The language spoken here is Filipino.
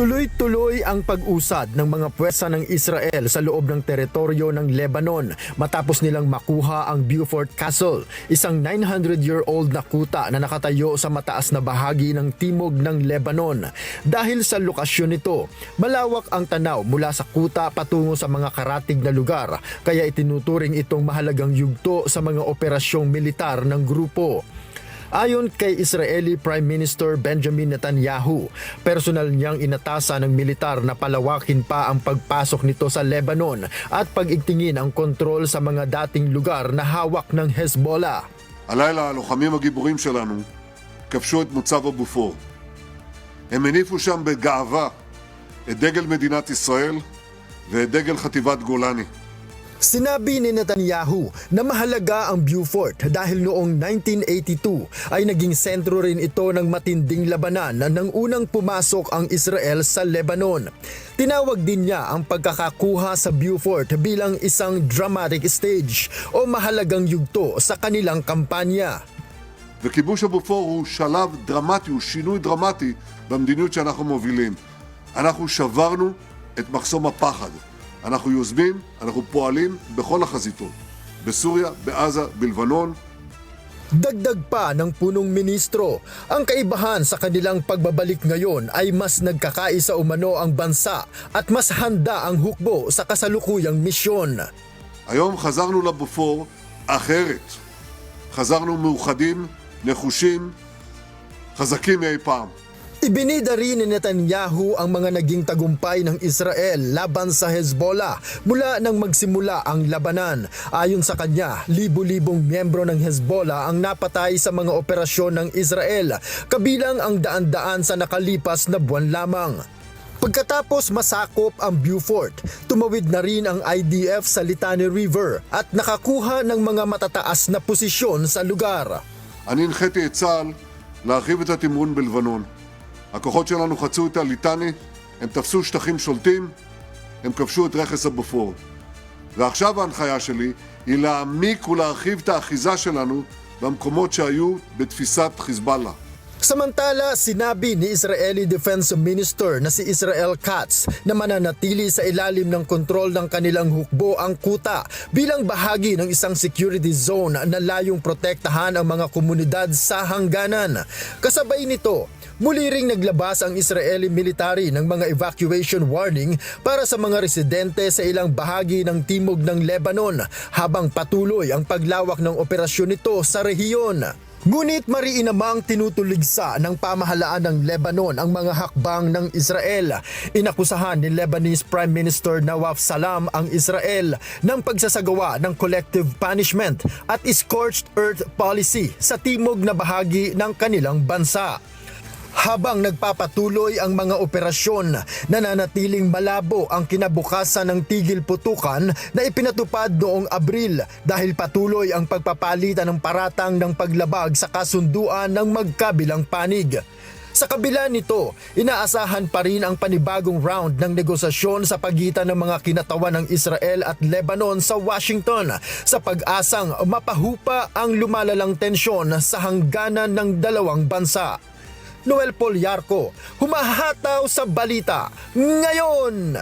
Tuloy-tuloy ang pag-usad ng mga puwersa ng Israel sa loob ng teritoryo ng Lebanon matapos nilang makuha ang Beaufort Castle, isang 900-year-old na kuta na nakatayo sa mataas na bahagi ng timog ng Lebanon. Dahil sa lokasyon nito, malawak ang tanaw mula sa kuta patungo sa mga karatig na lugar, kaya itinuturing itong mahalagang yugto sa mga operasyong militar ng grupo. Ayon kay Israeli Prime Minister Benjamin Netanyahu, personal niyang inatasan ng militar na palawakin pa ang pagpasok nito sa Lebanon at pag-igtingin ang kontrol sa mga dating lugar na hawak ng Hezbollah. הלילה הלוחמים הגיבורים שלנו כבשו את מוצב הבופור. הם הניפו שם בגאווה את דגל מדינת ישראל ואת דגל חטיבת גולני. Sinabi ni Netanyahu na mahalaga ang Beaufort dahil noong 1982 ay naging sentro rin ito ng matinding labanan nang unang pumasok ang Israel sa Lebanon. Tinawag din niya ang pagkakakuha sa Beaufort bilang isang dramatic stage o mahalagang yugto sa kanilang kampanya. וכיבוש הבופור הוא שלב דרמטי, הוא שינוי דרמטי במדיניות שאנחנו מובילים. אנחנו שברנו את מחסום הפחד. אנחנו יוזמים, אנחנו פועלים בכל החזיתות. בסוריה, בעזה, בלבנון. Dagdag pa ng punong ministro, ang kaibahan sa kanilang pagbabalik ngayon ay mas nagkakaisa umano ang bansa at mas handa ang hukbo sa kasalukuyang misyon. היום חזרנו לבופור אחרת. חזרנו מאוחדים, נחושים, חזקים מאי פעם. Ibinida rin ni Netanyahu ang mga naging tagumpay ng Israel laban sa Hezbollah mula nang magsimula ang labanan. Ayon sa kanya, libo-libong miyembro ng Hezbollah ang napatay sa mga operasyon ng Israel, kabilang ang daan-daan sa nakalipas na buwan lamang. Pagkatapos masakop ang Beaufort, tumawid na rin ang IDF sa Litani River at nakakuha ng mga matataas na posisyon sa lugar. אני הנחיתי את צה"ל להרחיב את התמרון בלבנון. הכוחות שלנו חצו את הליטני, הם תפסו שטחים שולטים, הם כבשו את רכס הבופור. ועכשיו ההנחיה שלי היא להעמיק ולהרחיב את האחיזה שלנו במקומות שהיו בתפיסת חיזבאללה. Samantala, sinabi ni Israeli Defense Minister na si Israel Katz na mananatili sa ilalim ng kontrol ng kanilang hukbo ang kuta bilang bahagi ng isang security zone na layong protektahan ang mga komunidad sa hangganan. Kasabay nito, muli ring naglabas ang Israeli military ng mga evacuation warning para sa mga residente sa ilang bahagi ng timog ng Lebanon habang patuloy ang paglawak ng operasyon nito sa rehiyon. Ngunit mariin namang tinutuligsa ng pamahalaan ng Lebanon ang mga hakbang ng Israel. Inakusahan ni Lebanese Prime Minister Nawaf Salam ang Israel ng pagsasagawa ng collective punishment at scorched earth policy sa timog na bahagi ng kanilang bansa. Habang nagpapatuloy ang mga operasyon, nananatiling malabo ang kinabukasan ng tigil putukan na ipinatupad noong Abril dahil patuloy ang pagpapalitan ng paratang ng paglabag sa kasunduan ng magkabilang panig. Sa kabila nito, inaasahan pa rin ang panibagong round ng negosasyon sa pagitan ng mga kinatawan ng Israel at Lebanon sa Washington sa pag-asang mapahupa ang lumalalang tensyon sa hangganan ng dalawang bansa. Noel Polyarco, humahataw sa balita ngayon!